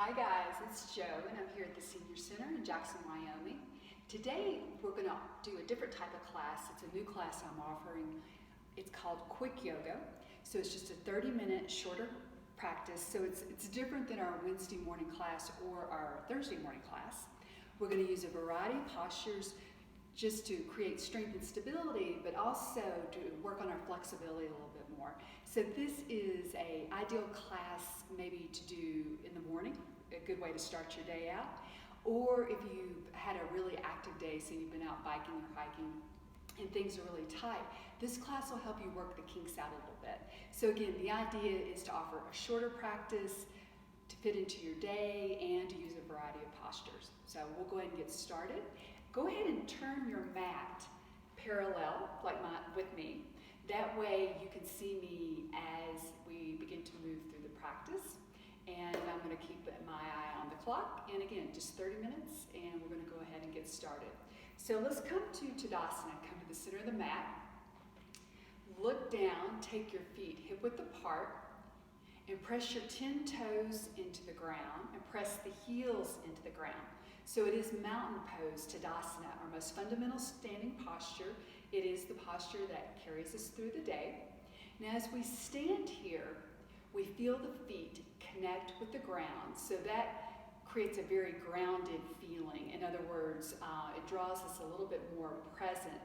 Hi guys, it's Jo and I'm here at the Senior Center in Jackson, Wyoming. Today we're going to do a different type of class. It's a new class I'm offering. It's called Quick Yoga. So it's just a 30-minute shorter practice. So it's different than our Wednesday morning class or our Thursday morning class. We're going to use a variety of postures just to create strength and stability, but also to work on our flexibility a little bit more. So this is an ideal class maybe to do in the morning, a good way to start your day out, or if you've had a really active day, so you've been out biking or hiking and things are really tight, this class will help you work the kinks out a little bit. So again, the idea is to offer a shorter practice to fit into your day and to use a variety of postures. So we'll go ahead and get started. Go ahead and turn your mat parallel, like with me. That way you can see me as we begin to move through the practice. And I'm going to keep my eye on the clock. And again, just 30 minutes, and we're going to go ahead and get started. So let's come to Tadasana. Come to the center of the mat. Look down, take your feet hip-width apart, and press your 10 toes into the ground, and press the heels into the ground. So it is mountain pose, Tadasana, our most fundamental standing posture. It is the posture that carries us through the day. Now as we stand here, we feel the feet connect with the ground. So that creates a very grounded feeling. In other words, it draws us a little bit more present,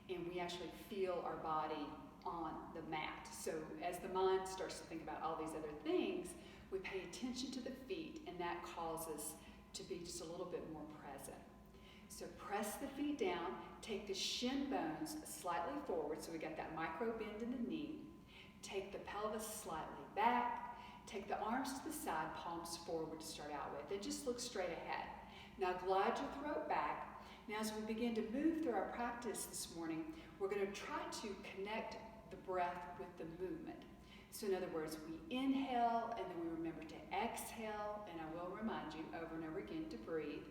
and we actually feel our body on the mat. So as the mind starts to think about all these other things, we pay attention to the feet, and that causes to be just a little bit more present. So press the feet down, take the shin bones slightly forward, so we got that micro bend in the knee. Take the pelvis slightly back, take the arms to the side, palms forward to start out with, and just look straight ahead. Now glide your throat back. Now as we begin to move through our practice this morning, we're going to try to connect the breath with the movement. So in other words, we inhale and then we remember to exhale, and I will remind you over and over again to breathe.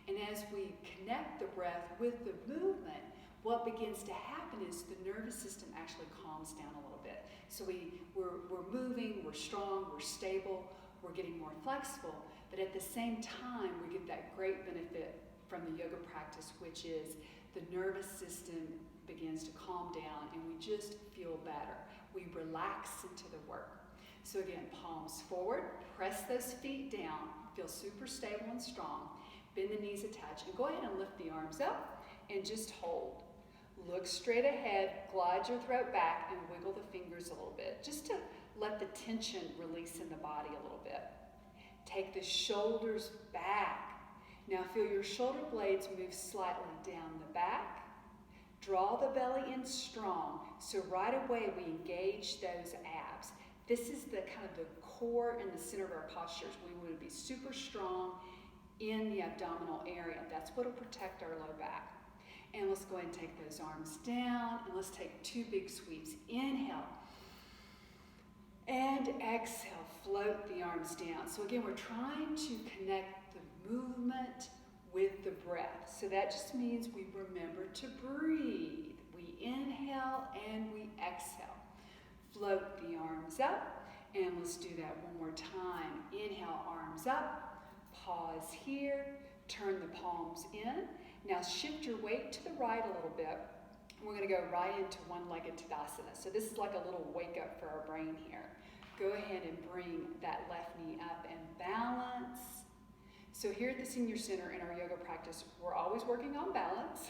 And as we connect the breath with the movement, what begins to happen is the nervous system actually calms down a little bit. So we're moving, we're strong, we're stable, we're getting more flexible, but at the same time we get that great benefit from the yoga practice, which is the nervous system begins to calm down and we just feel better. We relax into the work. So again, palms forward, press those feet down, feel super stable and strong, bend the knees attached, and go ahead and lift the arms up and just hold. Look straight ahead, glide your throat back, and wiggle the fingers a little bit, just to let the tension release in the body a little bit. Take the shoulders back. Now feel your shoulder blades move slightly down the back. Draw the belly in strong, so right away we engage those abs. This is the kind of the core and the center of our postures. We want to be super strong in the abdominal area. That's what will protect our low back. And let's go ahead and take those arms down, and let's take 2 big sweeps. Inhale and exhale, float the arms down. So again, we're trying to connect the movement with the breath. So that just means we remember to breathe. We inhale and we exhale. Float the arms up, and let's do that one more time. Inhale, arms up, pause here, turn the palms in. Now shift your weight to the right a little bit. We're going to go right into one-legged Tadasana. So this is like a little wake up for our brain here. Go ahead and bring that left knee up and balance. So here at the Senior Center in our yoga practice, we're always working on balance.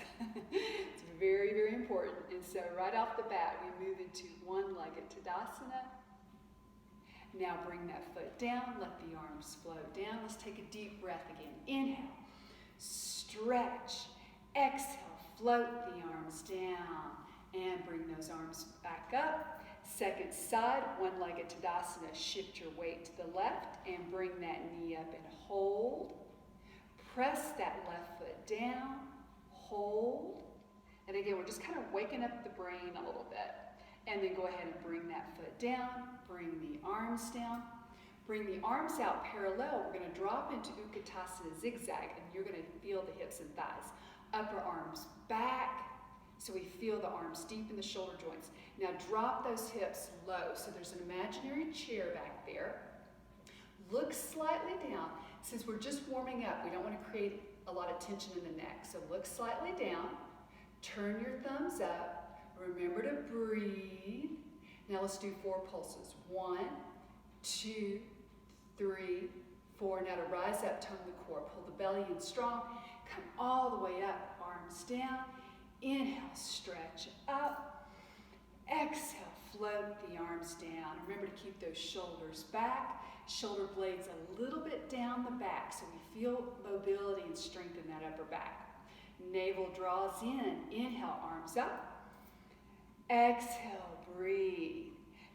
It's very, very important. And so right off the bat, we move into one-legged Tadasana. Now bring that foot down, let the arms flow down. Let's take a deep breath again. Inhale, stretch, exhale, float the arms down, and bring those arms back up. Second side, one-legged Tadasana. Shift your weight to the left and bring that knee up and hold. Press that left foot down, hold. And again, we're just kind of waking up the brain a little bit. And then go ahead and bring that foot down, bring the arms down. Bring the arms out parallel. We're going to drop into Utkatasana zigzag, and you're going to feel the hips and thighs. Upper arms back, so we feel the arms deep in the shoulder joints. Now drop those hips low. So there's an imaginary chair back there. Look slightly down. Since we're just warming up, we don't want to create a lot of tension in the neck. So look slightly down. Turn your thumbs up. Remember to breathe. Now let's do 4 pulses. 1, 2, 3, 4. Now to rise up, tone the core. Pull the belly in strong. Come all the way up. Arms down. Inhale, stretch up. Exhale, float the arms down. Remember to keep those shoulders back. Shoulder blades a little bit down the back so we feel mobility and strength in that upper back. Navel draws in. Inhale, arms up. Exhale, breathe.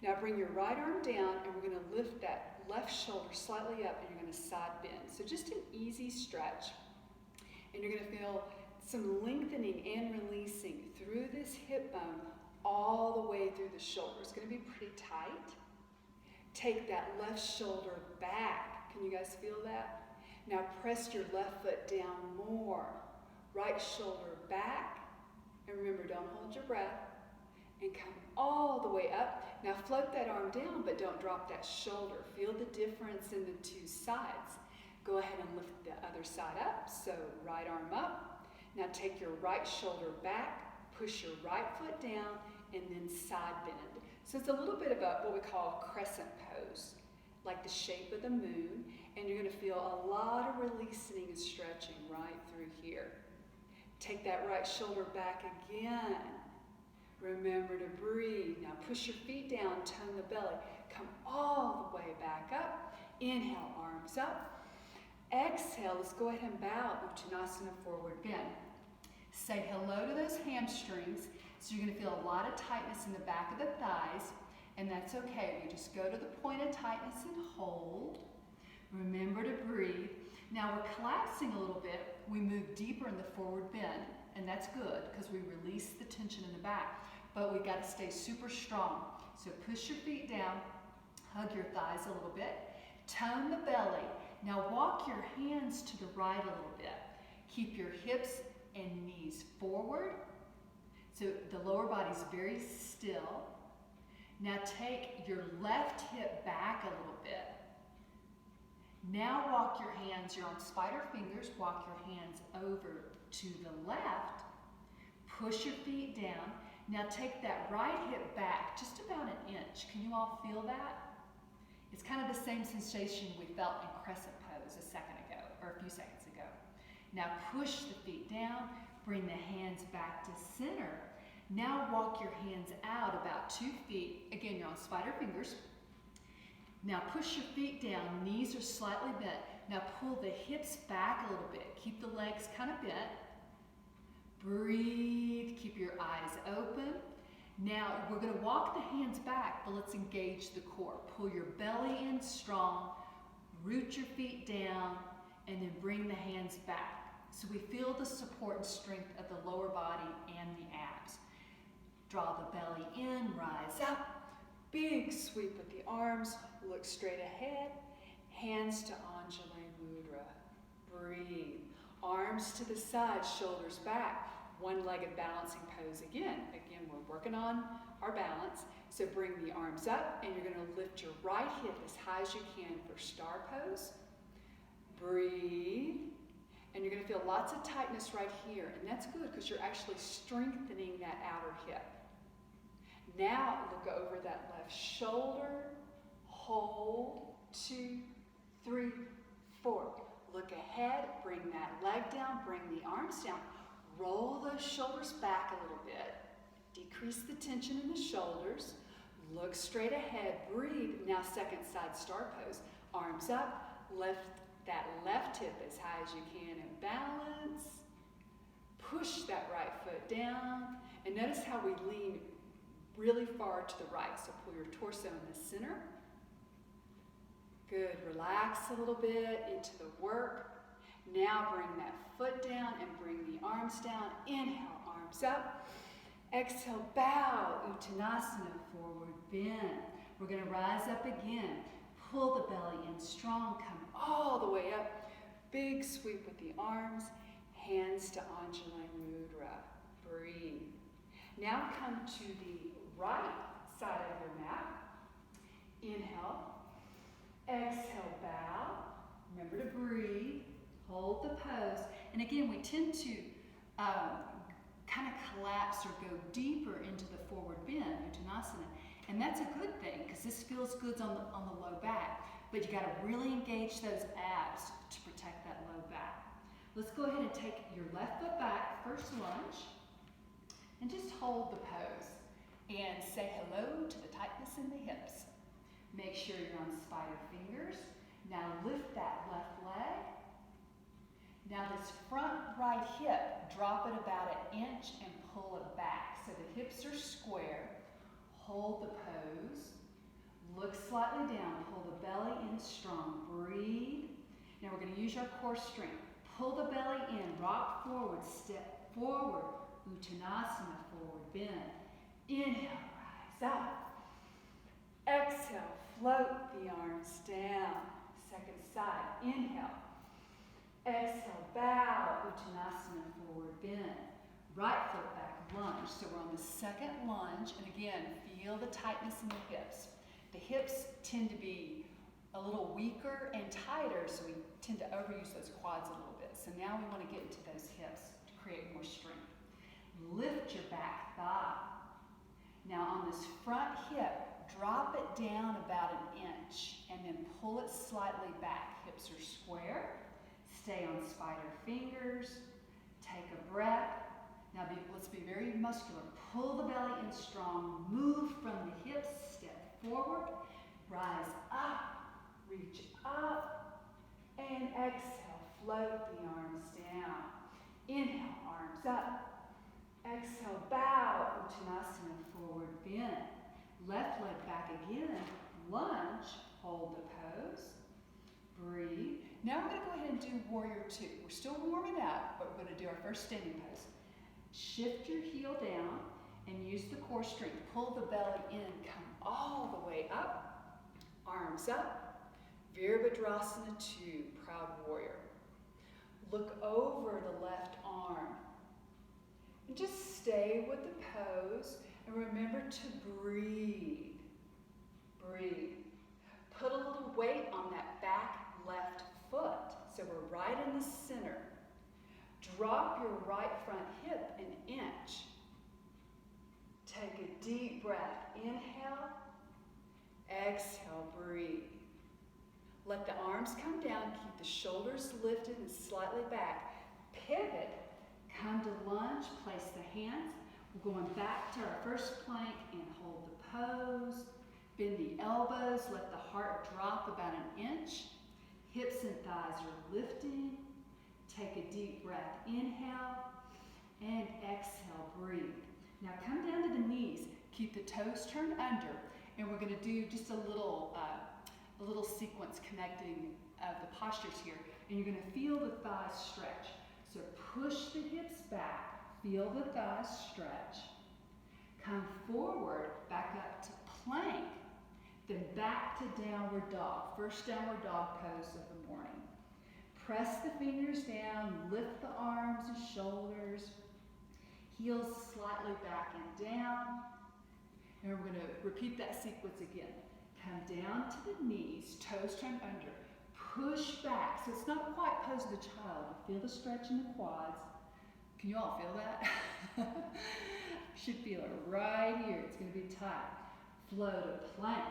Now bring your right arm down and we're going to lift that left shoulder slightly up and you're going to side bend. So just an easy stretch. And you're going to feel some lengthening and releasing through this hip bone all the way through the shoulder. It's going to be pretty tight. Take that left shoulder back. Can you guys feel that? Now press your left foot down more. Right shoulder back. And remember, don't hold your breath. And come all the way up. Now float that arm down, but don't drop that shoulder. Feel the difference in the 2 sides. Go ahead and lift the other side up. So right arm up. Now take your right shoulder back. Push your right foot down. And then side bend. So it's a little bit of what we call a crescent pose, like the shape of the moon, and you're going to feel a lot of releasing and stretching right through here. Take that right shoulder back again. Remember to breathe. Now push your feet down, tone the belly. Come all the way back up. Inhale, arms up. Exhale, let's go ahead and bow, Uttanasana, forward bend. Say hello to those hamstrings. So you're going to feel a lot of tightness in the back of the thighs, and that's okay. We just go to the point of tightness and hold. Remember to breathe. Now we're collapsing a little bit. We move deeper in the forward bend, and that's good because we release the tension in the back. But we've got to stay super strong. So push your feet down, hug your thighs a little bit, tone the belly. Now walk your hands to the right a little bit. Keep your hips and knees forward. So the lower body's very still. Now take your left hip back a little bit. Now walk your hands, you're on spider fingers, walk your hands over to the left. Push your feet down. Now take that right hip back just about an inch. Can you all feel that? It's kind of the same sensation we felt in crescent pose a second ago, or a few seconds ago. Now push the feet down. Bring the hands back to center. Now walk your hands out about 2 feet. Again, you're on spider fingers. Now push your feet down. Knees are slightly bent. Now pull the hips back a little bit. Keep the legs kind of bent. Breathe. Keep your eyes open. Now we're going to walk the hands back, but let's engage the core. Pull your belly in strong. Root your feet down. And then bring the hands back. So we feel the support and strength of the lower body and the abs. Draw the belly in, rise up. Big sweep with the arms. Look straight ahead. Hands to Anjali Mudra. Breathe. Arms to the side, shoulders back. One-legged balancing pose again. Again, we're working on our balance. So bring the arms up and you're going to lift your right hip as high as you can for star pose. Breathe. And you're going to feel lots of tightness right here. And that's good because you're actually strengthening that outer hip. Now look over that left shoulder. Hold. 2, 3, 4. Look ahead. Bring that leg down. Bring the arms down. Roll those shoulders back a little bit. Decrease the tension in the shoulders. Look straight ahead. Breathe. Now second side star pose. Arms up. Lift that left hip as high as you can and balance. Push that right foot down. And notice how we lean really far to the right. So pull your torso in the center. Good. Relax a little bit into the work. Now bring that foot down and bring the arms down. Inhale, arms up. Exhale, bow, Uttanasana, forward bend. We're going to rise up again. Pull the belly in strong. Come all the way up. Big sweep with the arms. Hands to Anjali Mudra. Breathe. Now come to the right side of your mat. Inhale. Exhale, bow. Remember to breathe. Hold the pose. And again, we tend to kind of collapse or go deeper into the forward bend, Uttanasana. And that's a good thing because this feels good on the low back. But you got to really engage those abs to protect that low back. Let's go ahead and take your left foot back, first lunge, and just hold the pose. And say hello to the tightness in the hips. Make sure you're on spider fingers. Now lift that left leg. Now this front right hip, drop it about an inch and pull it back. So the hips are square. Hold the pose. Look slightly down. Pull the belly in strong. Breathe. Now we're going to use our core strength. Pull the belly in. Rock forward. Step forward. Uttanasana. Forward bend. Inhale. Rise up. Exhale. Float the arms down. Second side. Inhale. Exhale. Bow. Uttanasana. Forward bend. Right foot back. Lunge. So we're on the second lunge. And again, feel the tightness in the hips. The hips tend to be a little weaker and tighter, so we tend to overuse those quads a little bit. So now we want to get into those hips to create more strength. Lift your back thigh. Now on this front hip, drop it down about an inch and then pull it slightly back. Hips are square. Stay on spider fingers. Take a breath. Now let's be very muscular. Pull the belly in strong. Move from the hips. Step forward. Rise up. Reach up. And exhale. Float the arms down. Inhale. Arms up. Exhale. Bow. Uttanasana. Forward bend. Left leg back again. Lunge. Hold the pose. Breathe. Now we're going to go ahead and do warrior two. We're still warming up, but we're going to do our first standing pose. Shift your heel down and use the core strength. Pull the belly in. Come all the way up. Arms up. Virabhadrasana 2, proud warrior. Look over the left arm. And just stay with the pose and remember to breathe. Breathe. Put a little weight on that back left foot. So we're right in the center. Drop your right front hip an inch. Take a deep breath. Inhale. Exhale. Breathe. Let the arms come down. Keep the shoulders lifted and slightly back. Pivot. Come to lunge. Place the hands. We're going back to our first plank and hold the pose. Bend the elbows. Let the heart drop about an inch. Hips and thighs are lifting. Take a deep breath. Inhale and exhale. Breathe. Now come down to the knees. Keep the toes turned under, and we're going to do just a little sequence connecting the postures here. And you're going to feel the thighs stretch. So push the hips back. Feel the thighs stretch. Come forward, back up to plank, then back to downward dog. First downward dog pose of the morning. Press the fingers down, lift the arms and shoulders, heels slightly back and down. And we're going to repeat that sequence again. Come down to the knees, toes turned under. Push back. So it's not quite pose of the child. Feel the stretch in the quads. Can you all feel that? Should feel it right here. It's going to be tight. Flow to plank.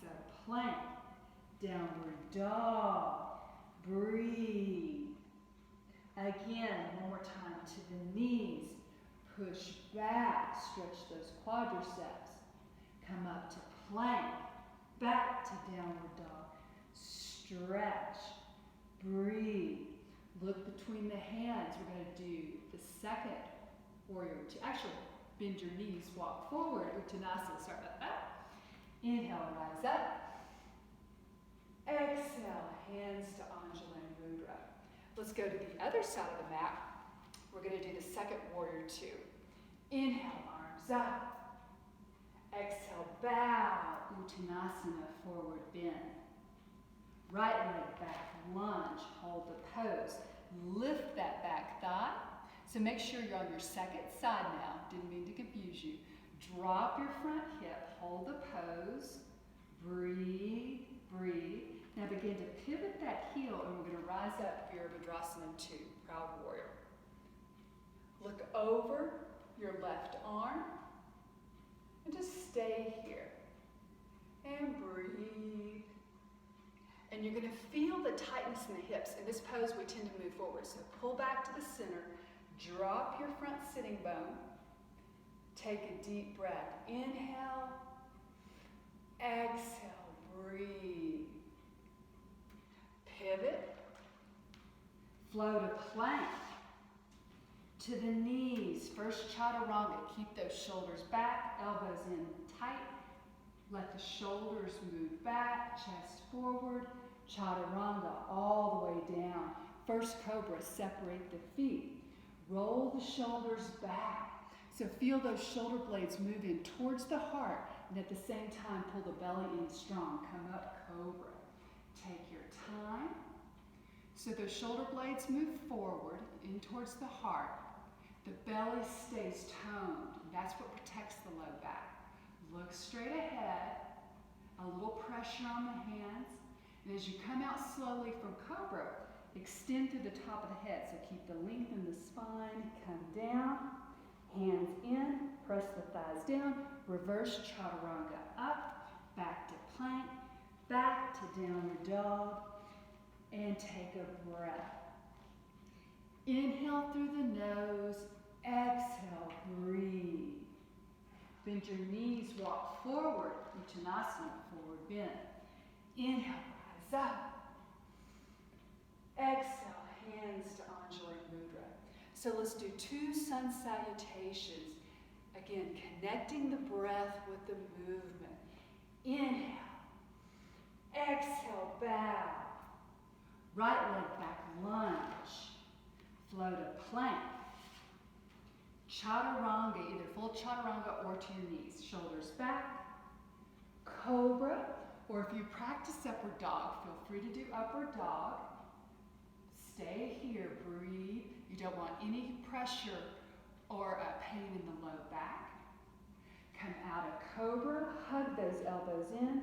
So plank, downward dog. Breathe. Again, one more time to the knees. Push back. Stretch those quadriceps. Come up to plank. Back to downward dog. Stretch. Breathe. Look between the hands. We're going to do the second warrior two. Actually, bend your knees. Walk forward. Uttanasana. Start with up. Inhale. Rise up. Exhale. Hands to Anjali Mudra. Let's go to the other side of the mat. We're going to do the second warrior two. Inhale. Arms up. Exhale. Bow. Uttanasana. Forward bend. Right leg back, lunge, hold the pose. Lift that back thigh. So make sure you're on your second side now. Didn't mean to confuse you. Drop your front hip, hold the pose. Breathe, breathe. Now Virdrasana 2, Proud Warrior. Look over your left arm and just stay here. And breathe. And you're going to feel the tightness in the hips. In this pose, we tend to move forward. So pull back to the center, drop your front sitting bone, take a deep breath. Inhale, exhale, breathe. Pivot, flow to plank, to the knees. First chaturanga, keep those shoulders back, elbows in tight. Let the shoulders move back, chest forward. Chaturanga all the way down. First cobra, separate the feet. Roll the shoulders back. So feel those shoulder blades move in towards the heart, and at the same time pull the belly in strong. Come up, cobra. Take your time. So those shoulder blades move forward in towards the heart. The belly stays toned. That's what protects the low back. Look straight ahead. A little pressure on the hands. And as you come out slowly from cobra, extend through the top of the head. So keep the length in the spine. Come down. Hands in. Press the thighs down. Reverse chaturanga up. Back to plank. Back to downward dog. And take a breath. Inhale through the nose. Exhale, breathe. Bend your knees, walk forward. Uttanasana, forward bend. Inhale, rise up. Exhale, hands to Anjali Mudra. So let's do 2 sun salutations. Again, connecting the breath with the movement. Inhale. Exhale, bow. Right leg back, lunge. Flow to plank. Chaturanga, either full chaturanga or to your knees. Shoulders back. Cobra, or if you practice upward dog, feel free to do upward dog. Stay here, breathe. You don't want any pressure or pain in the low back. Come out of cobra, hug those elbows in.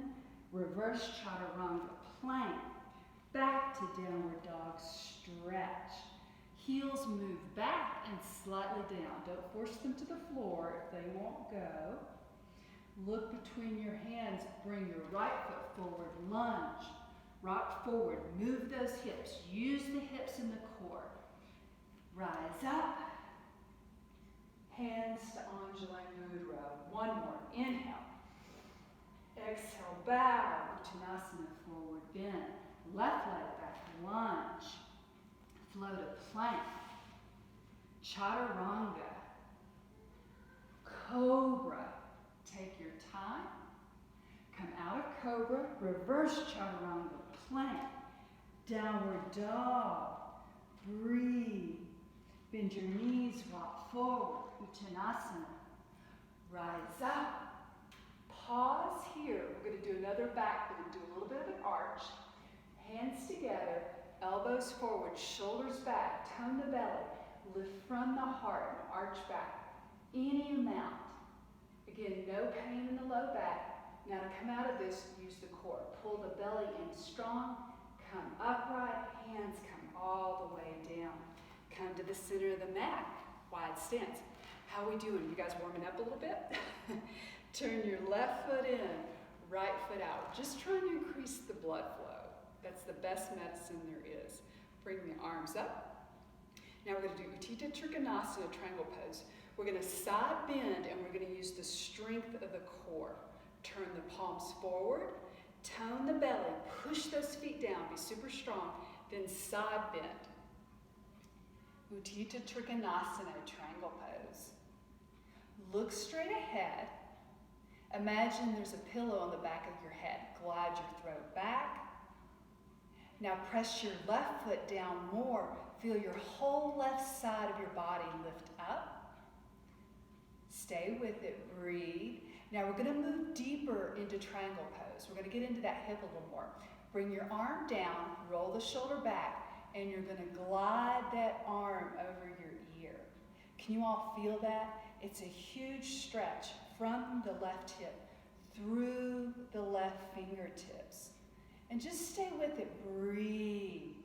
Reverse chaturanga, plank. Back to downward dog, stretch. Heels move back and slightly down. Don't force them to the floor if they won't go. Look between your hands. Bring your right foot forward. Lunge. Rock forward. Move those hips. Use the hips in the core. Rise up. Hands to Anjali Mudra. One more. Inhale. Exhale. Bow. Uttanasana. Forward bend. Left leg back. Lunge. Flow to plank, chaturanga, cobra. Take your time. Come out of cobra, reverse chaturanga, plank, downward dog. Breathe. Bend your knees, walk forward, Uttanasana. Rise up. Pause here. We're going to do another back. We're going to do a little bit of an arch. Hands together. Elbows forward, shoulders back, tone the belly, lift from the heart and arch back. Any amount. Again, no pain in the low back. Now to come out of this, use the core. Pull the belly in strong, come upright, hands come all the way down. Come to the center of the mat, wide stance. How are we doing? You guys warming up a little bit? Turn your left foot in, right foot out. Just trying to increase the blood flow. That's the best medicine there is. Bring the arms up. Now we're going to do Utthita Trikonasana, triangle pose. We're going to side bend and we're going to use the strength of the core. Turn the palms forward, tone the belly, push those feet down, be super strong, then side bend. Utthita Trikonasana, triangle pose. Look straight ahead. Imagine there's a pillow on the back of your head. Glide your throat back. Now press your left foot down more. Feel your whole left side of your body lift up. Stay with it, breathe. Now we're gonna move deeper into triangle pose. We're gonna get into that hip a little more. Bring your arm down, roll the shoulder back, and you're gonna glide that arm over your ear. Can you all feel that? It's a huge stretch from the left hip through the left fingertips. And just stay with it, breathe.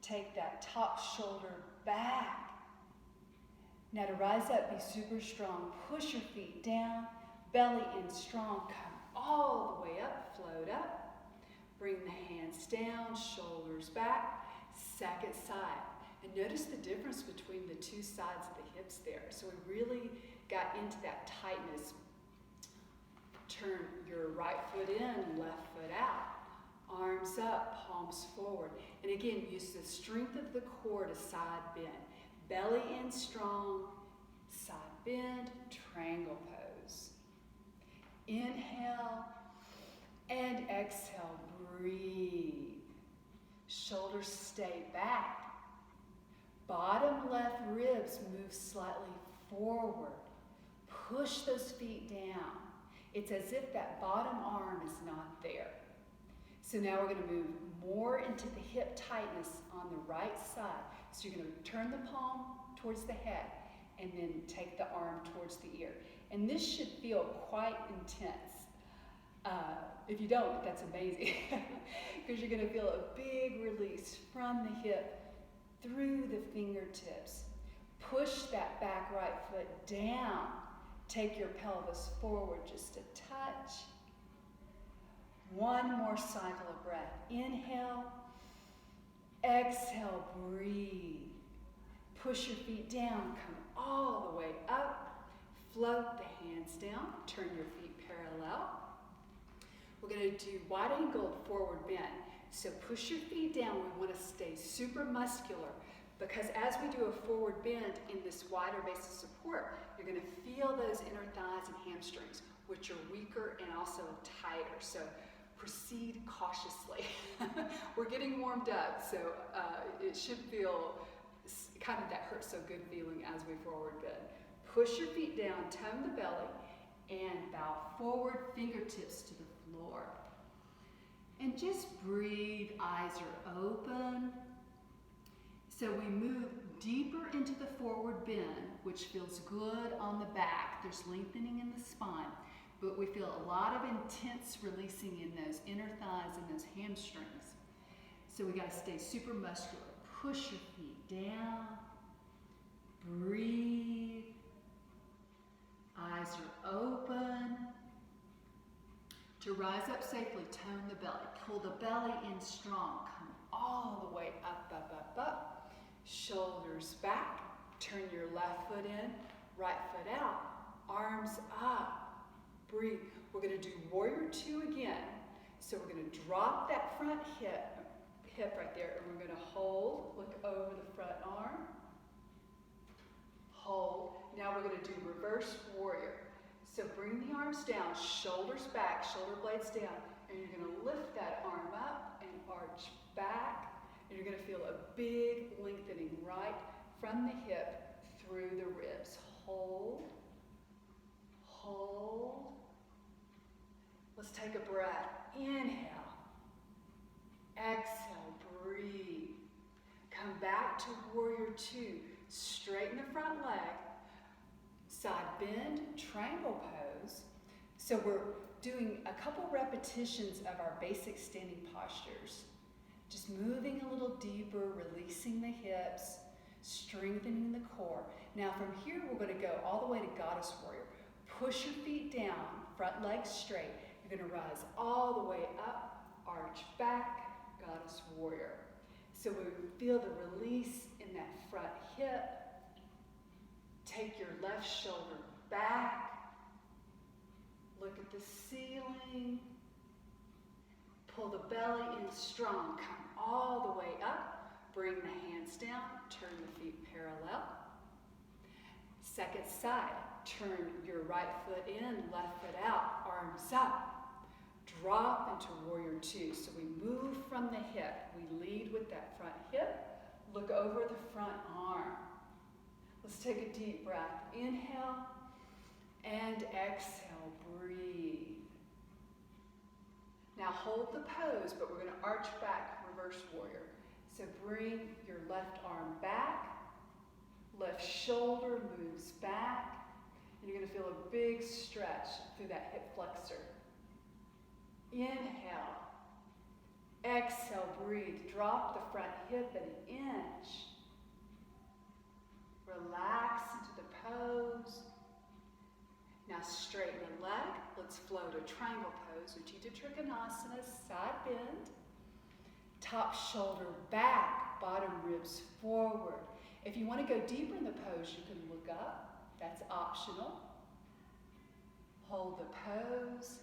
take that top shoulder back. Now to rise up, be super strong. Push your feet down, belly in strong. Come all the way up, float up. Bring the hands down, shoulders back. Second side. And notice the difference between the two sides of the hips there. So we really got into that tightness. Turn your right foot in, left foot out. Arms up, palms forward. And again, use the strength of the core to side bend. Belly in strong, side bend, triangle pose. Inhale and exhale, breathe. Shoulders stay back. Bottom left ribs move slightly forward. Push those feet down. It's as if that bottom arm is not there. So now we're going to move more into the hip tightness on the right side. So you're going to turn the palm towards the head and then take the arm towards the ear. And this should feel quite intense. If you don't, that's amazing. Because you're going to feel a big release from the hip through the fingertips. Push that back right foot down. Take your pelvis forward just a touch. One more cycle of breath. Inhale. Exhale, breathe. Push your feet down. Come all the way up. Float the hands down. Turn your feet parallel. We're going to do wide-angled forward bend. So push your feet down. We want to stay super muscular because as we do a forward bend in this wider base of support, you're going to feel those inner thighs and hamstrings, which are weaker and also tighter. So proceed cautiously. We're getting warmed up, so it should feel kind of that hurt so good feeling as we forward bend. Push your feet down, tone the belly, and bow forward, fingertips to the floor. And just breathe, eyes are open. So we move deeper into the forward bend, which feels good on the back. There's lengthening in the spine, but we feel a lot of intense releasing in those inner thighs and those hamstrings. So we gotta stay super muscular. Push your feet down, breathe, eyes are open. To rise up safely, tone the belly. Pull the belly in strong. Come all the way up, up, up, up. Shoulders back. Turn your left foot in, right foot out. Arms up. Breathe. We're going to do warrior two again. So we're going to drop that front hip right there, and we're going to hold. Look over the front arm. Hold. Now we're going to do reverse warrior. So bring the arms down, shoulders back, shoulder blades down, and you're going to lift that arm up and arch back, and you're going to feel a big lengthening right from the hip through the ribs. Hold, hold. Let's take a breath. Inhale, exhale, breathe. Come back to warrior two. Straighten the front leg. Side bend, triangle pose. So we're doing a couple repetitions of our basic standing postures. Just moving a little deeper, releasing the hips, strengthening the core. Now from here, we're going to go all the way to goddess warrior. Push your feet down, front legs straight. You're going to rise all the way up, arch back, goddess warrior. So we feel the release in that front hip. Take your left shoulder back. Look at the ceiling. Pull the belly in strong. Come all the way up. Bring the hands down. Turn the feet parallel. Second side. Turn your right foot in, left foot out. Arms up. Drop into warrior two. So we move from the hip. We lead with that front hip. Look over the front arm. Let's take a deep breath. Inhale and exhale. Breathe. Now hold the pose, but we're going to arch back, reverse warrior. So bring your left arm back. Left shoulder moves back. And you're going to feel a big stretch through that hip flexor. Inhale. Exhale, breathe. Drop the front hip an inch. Relax into the pose. Now straighten the leg. Let's float a triangle pose. Utthita Trikonasana, side bend. Top shoulder back, bottom ribs forward. If you want to go deeper in the pose, you can look up. That's optional. Hold the pose.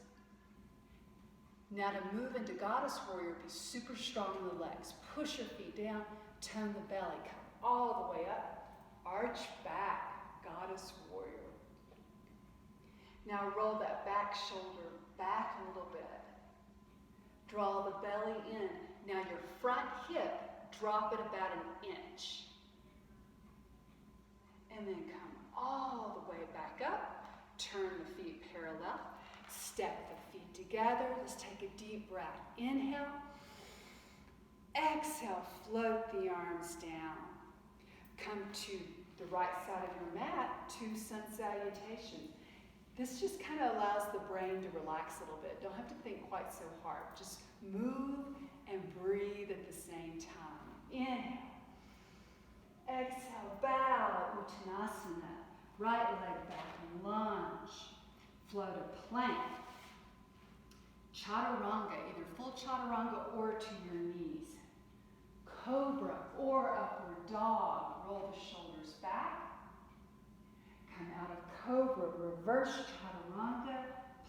Now to move into Goddess Warrior, be super strong in the legs. Push your feet down, tone the belly, come all the way up. Arch back, Goddess Warrior. Now roll that back shoulder back a little bit. Draw the belly in. Now your front hip, drop it about an inch. And then come all the way back up. Turn the feet parallel. Step the feet together. Let's take a deep breath. Inhale. Exhale, float the arms down. Come to the right side of your mat, two sun salutations. This just kind of allows the brain to relax a little bit. Don't have to think quite so hard. Just move and breathe at the same time. Inhale. Exhale, bow, Uttanasana. Right leg back and lunge. Float a plank. Chaturanga, either full chaturanga or to your knees. Cobra or upward dog. Roll the shoulders back. Come out of cobra, reverse chaturanga,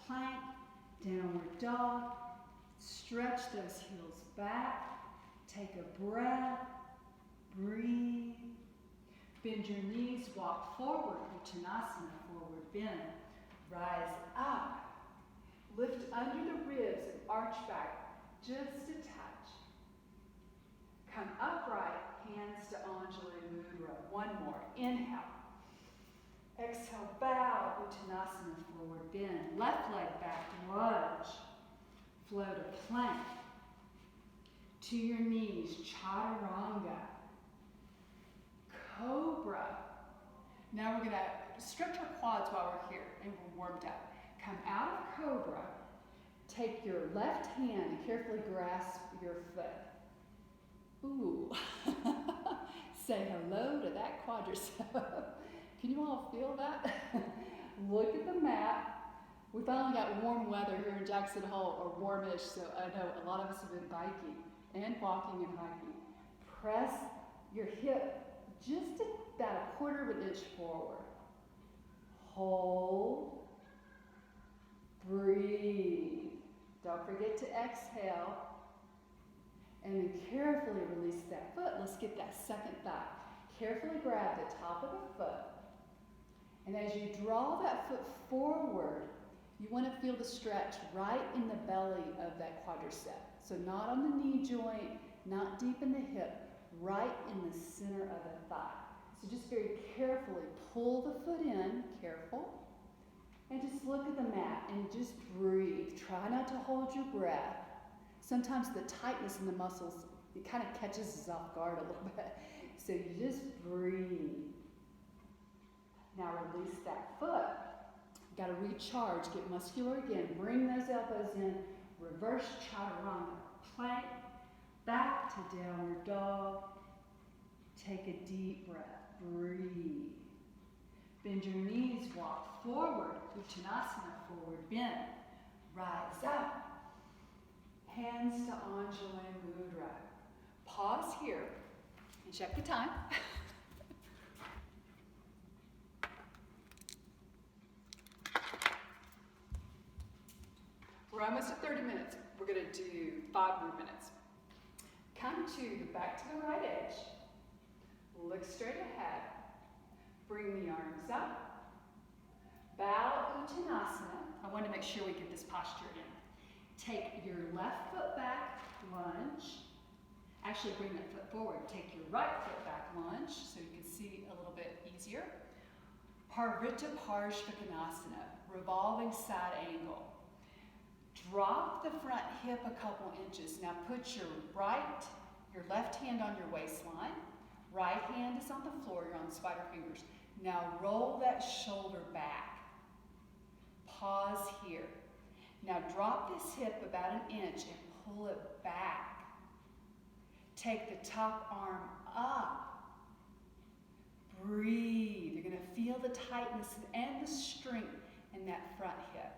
plank, downward dog. Stretch those heels back. Take a breath. Breathe. Bend your knees, walk forward, Uttanasana, forward bend. Rise up. Lift under the ribs and arch back just a touch. Come upright, hands to Anjali Mudra. One more. Inhale. Exhale, bow, Uttanasana, forward bend. Left leg back, lunge. Float a plank. To your knees, chaturanga. Cobra. Now we're going to stretch our quads while we're here and we're warmed up. Come out of cobra. Take your left hand and carefully grasp your foot. Ooh. Say hello to that quadricep. Can you all feel that? Look at the mat. We finally got warm weather here in Jackson Hole, or warmish, so I know a lot of us have been biking and walking and hiking. Press your hip just about 1/4 of an inch forward. Hold. Breathe. Don't forget to exhale. And then carefully release that foot. Let's get that second thigh. Carefully grab the top of the foot. And as you draw that foot forward, you want to feel the stretch right in the belly of that quadricep. So not on the knee joint, not deep in the hip, right in the center of the thigh. So just very carefully pull the foot in, careful, and just look at the mat and just breathe. Try not to hold your breath. Sometimes the tightness in the muscles, it kind of catches us off guard a little bit. So you just breathe. Now release that foot. Got to recharge, get muscular again. Bring those elbows in. Reverse chaturanga. Plank. Back to downward dog. Take a deep breath. Breathe. Bend your knees. Walk forward. Uttanasana, forward bend. Rise up. Hands to Anjali Mudra. Pause here and check the time. We're almost at 30 minutes. We're going to do 5 more minutes. Come to the back to the right edge. Look straight ahead. Bring the arms up. Bow Uttanasana. I want to make sure we get this posture in. Take your left foot back, lunge. Actually, bring that foot forward. Take your right foot back, lunge, so you can see a little bit easier. Parvrita Parshvakonasana, revolving side angle. Drop the front hip a couple inches. Now put your left hand on your waistline. Right hand is on the floor. You're on spider fingers. Now roll that shoulder back. Pause here. Now drop this hip about an inch and pull it back. Take the top arm up. Breathe. You're going to feel the tightness and the strength in that front hip.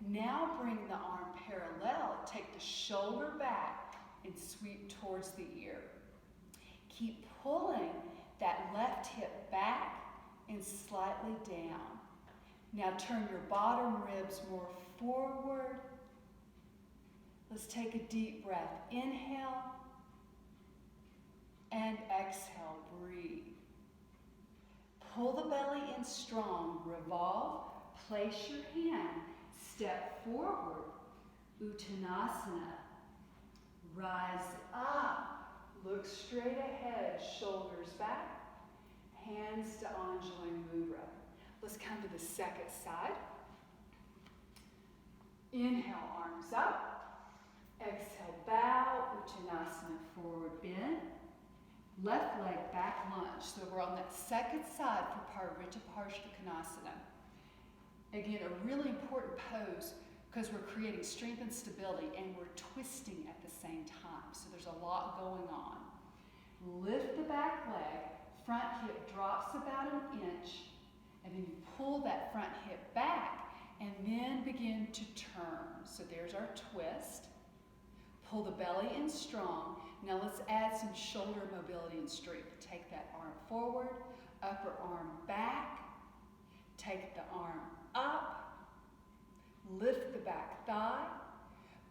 Now bring the arm parallel. Take the shoulder back and sweep towards the ear. Keep pulling that left hip back and slightly down. Now turn your bottom ribs more forward. Let's take a deep breath. Inhale and exhale. Breathe. Pull the belly in strong. Revolve. Place your hand. Step forward. Uttanasana. Rise up. Look straight ahead. Shoulders back. Hands to Anjali Mudra. Let's come to the second side. Inhale, arms up. Exhale, bow, Uttanasana, forward bend. Left leg back lunge. So we're on that second side for Parivrtta Parsvakonasana. Again, a really important pose because we're creating strength and stability and we're twisting at the same time. So there's a lot going on. Lift the back leg. Front hip drops about an inch. And then you pull that front hip back and then begin to turn. So there's our twist. Pull the belly in strong. Now let's add some shoulder mobility and strength. Take that arm forward, upper arm back. Take the arm up. Lift the back thigh.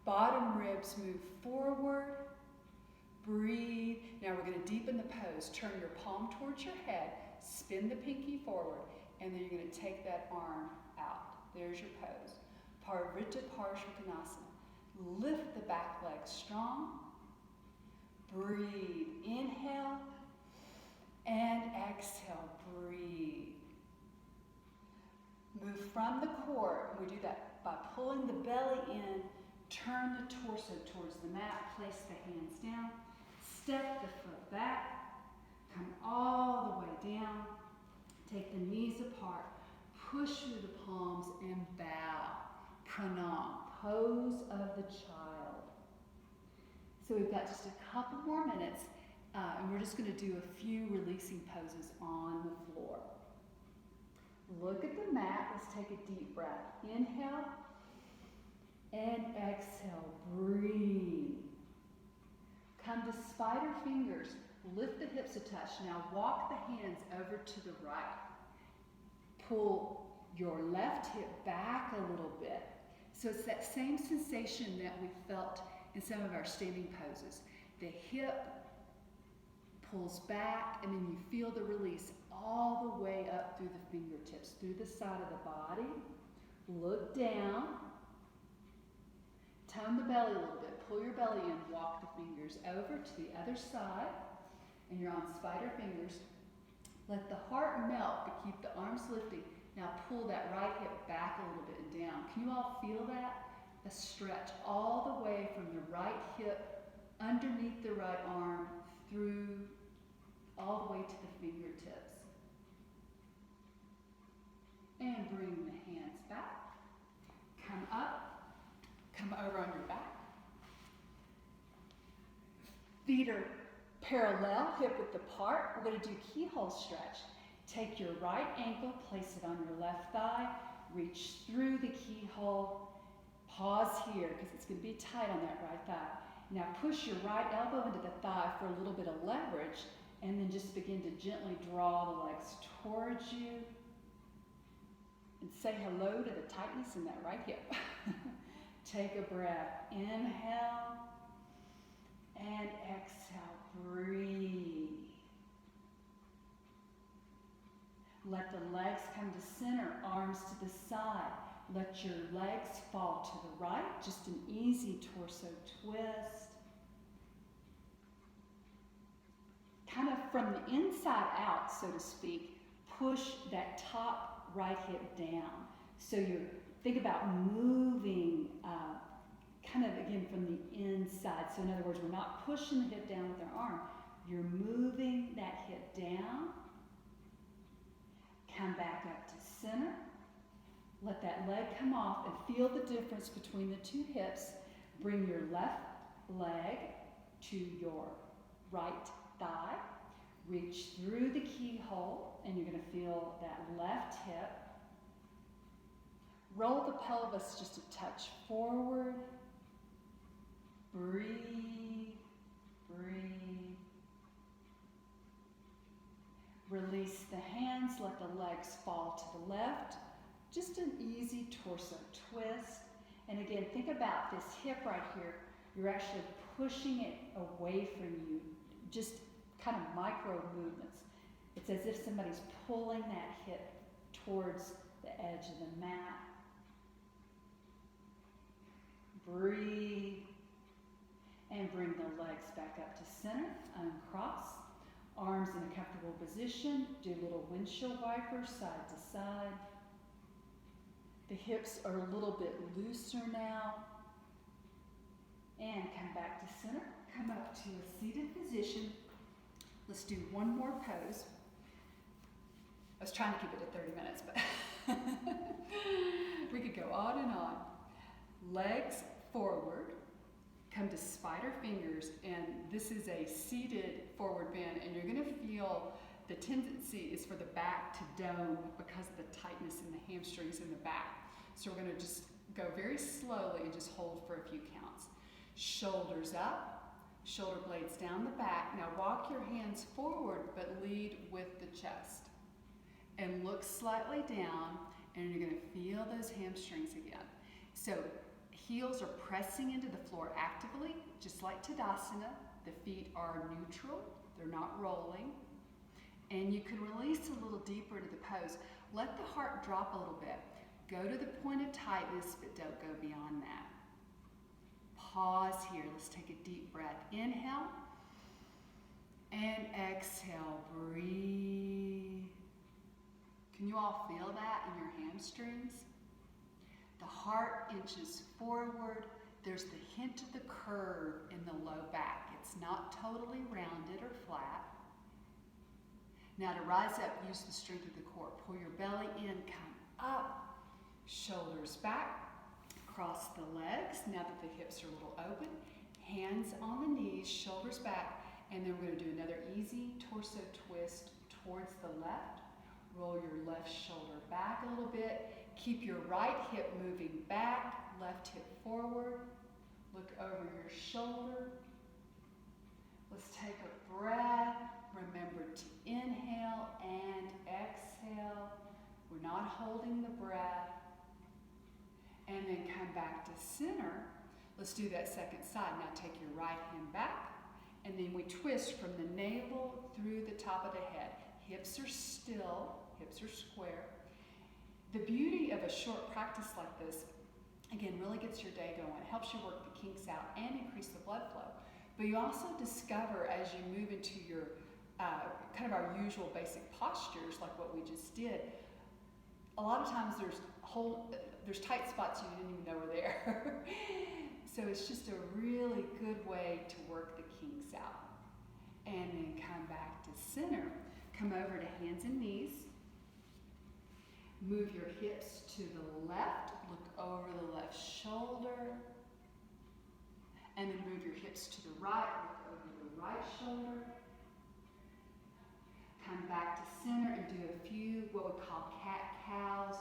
Bottom ribs move forward. Breathe. Now we're going to deepen the pose. Turn your palm towards your head. Spin the pinky forward. And then you're going to take that arm out. There's your pose. Parivrtta Parsvakonasana. Lift the back leg strong. Breathe. Inhale. And exhale. Breathe. Move from the core. We do that by pulling the belly in. Turn the torso towards the mat. Place the hands down. Step the foot back. Come all the way down. Take the knees apart. Push through the palms and bow. Pranam. Pose of the child. So we've got just a couple more minutes, and we're just going to do a few releasing poses on the floor. Look at the mat. Let's take a deep breath. Inhale and exhale. Breathe. Come to spider fingers. Lift the hips a touch. Now walk the hands over to the right. Pull your left hip back a little bit. So it's that same sensation that we felt in some of our standing poses. The hip pulls back, and then you feel the release all the way up through the fingertips, through the side of the body. Look down. Tone the belly a little bit. Pull your belly in. Walk the fingers over to the other side. And you're on spider fingers. Let the heart melt, but keep the arms lifting. Now pull that right hip back a little bit and down. Can you all feel that? A stretch all the way from the right hip, underneath the right arm, through all the way to the fingertips. And bring the hands back. Come up. Come over on your back. Feet are parallel, hip width apart. We're going to do keyhole stretch. Take your right ankle, place it on your left thigh, reach through the keyhole. Pause here because it's going to be tight on that right thigh. Now push your right elbow into the thigh for a little bit of leverage, and then just begin to gently draw the legs towards you. And say hello to the tightness in that right hip. Take a breath. Inhale and exhale. Breathe. Let the legs come to center, arms to the side. Let your legs fall to the right, just an easy torso twist. Kind of from the inside out, so to speak, push that top right hip down. So you think about moving kind of, again, from the inside. So in other words, we're not pushing the hip down with our arm. You're moving that hip down. Come back up to center. Let that leg come off and feel the difference between the two hips. Bring your left leg to your right thigh. Reach through the keyhole, and you're going to feel that left hip. Roll the pelvis just a touch forward. Breathe, breathe. Release the hands, let the legs fall to the left. Just an easy torso twist. And again, think about this hip right here. You're actually pushing it away from you, just kind of micro movements. It's as if somebody's pulling that hip towards the edge of the mat. Breathe. And bring the legs back up to center, uncross. Arms in a comfortable position. Do little windshield wipers side to side. The hips are a little bit looser now. And come back to center. Come up to a seated position. Let's do one more pose. I was trying to keep it to 30 minutes, but we could go on and on. Legs forward. Come to spider fingers, and this is a seated forward bend, and you're going to feel the tendency is for the back to dome because of the tightness in the hamstrings in the back. So we're going to just go very slowly and just hold for a few counts. Shoulders up, shoulder blades down the back. Now walk your hands forward, but lead with the chest. And look slightly down, and you're going to feel those hamstrings again. So heels are pressing into the floor actively, just like Tadasana. The feet are neutral, they're not rolling. And you can release a little deeper into the pose. Let the heart drop a little bit. Go to the point of tightness, but don't go beyond that. Pause here. Let's take a deep breath. Inhale and exhale. Breathe. Can you all feel that in your hamstrings? The heart inches forward. There's the hint of the curve in the low back. It's not totally rounded or flat. Now to rise up, use the strength of the core. Pull your belly in, come up, shoulders back, cross the legs. Now that the hips are a little open, hands on the knees, shoulders back, and then we're going to do another easy torso twist towards the left. Roll your left shoulder back a little bit. Keep your right hip moving back, left hip forward. Look over your shoulder. Let's take a breath. Remember to inhale and exhale. We're not holding the breath. And then come back to center. Let's do that second side. Now take your right hand back, and then we twist from the navel through the top of the head. Hips are still, hips are square. The beauty of a short practice like this, again, really gets your day going. It helps you work the kinks out and increase the blood flow. But you also discover as you move into your kind of our usual basic postures, like what we just did, a lot of times there's tight spots you didn't even know were there. So it's just a really good way to work the kinks out. And then come back to center. Come over to hands and knees. Move your hips to the left. Look over the left shoulder. And then move your hips to the right. Look over the right shoulder. Come back to center and do a few what we call cat-cows.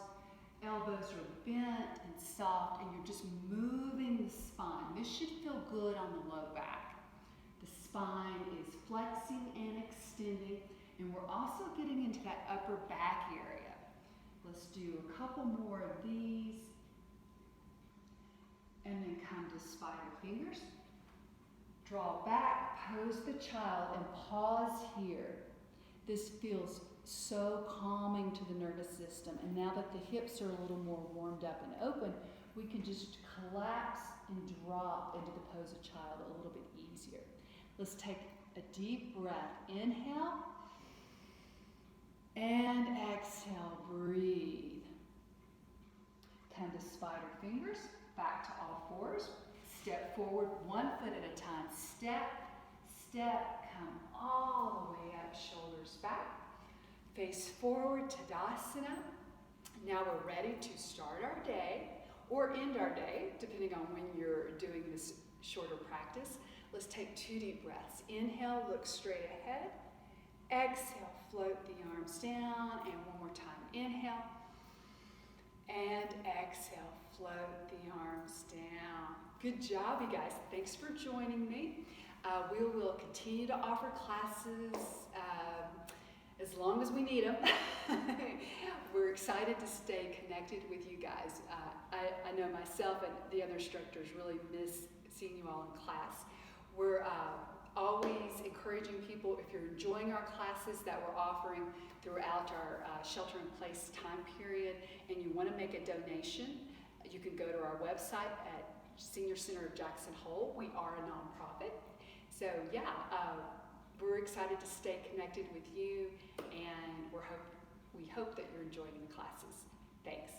Elbows are bent and soft, and you're just moving the spine. This should feel good on the low back. The spine is flexing and extending, and we're also getting into that upper back area. Let's do a couple more of these. And then come to spider fingers. Draw back, pose the child, and pause here. This feels so calming to the nervous system. And now that the hips are a little more warmed up and open, we can just collapse and drop into the pose of child a little bit easier. Let's take a deep breath. Inhale and exhale. Breathe. Come to spider fingers. Back to all fours. Step forward 1 foot at a time. Step, step, come all the way up, shoulders back. Face forward, Tadasana. Now we're ready to start our day or end our day, depending on when you're doing this shorter practice. Let's take 2 deep breaths. Inhale, look straight ahead. Exhale, float the arms down. And one more time. Inhale. And exhale, float the arms down. Good job, you guys. Thanks for joining me. We will continue to offer classes as long as we need them. We're excited to stay connected with you guys. I know myself and the other instructors really miss seeing you all in class. We're always encouraging people, if you're enjoying our classes that we're offering throughout our shelter-in-place time period and you want to make a donation, you can go to our website at Senior Center of Jackson Hole. We are a nonprofit. So yeah, we're excited to stay connected with you, and we hope that you're enjoying the classes. Thanks.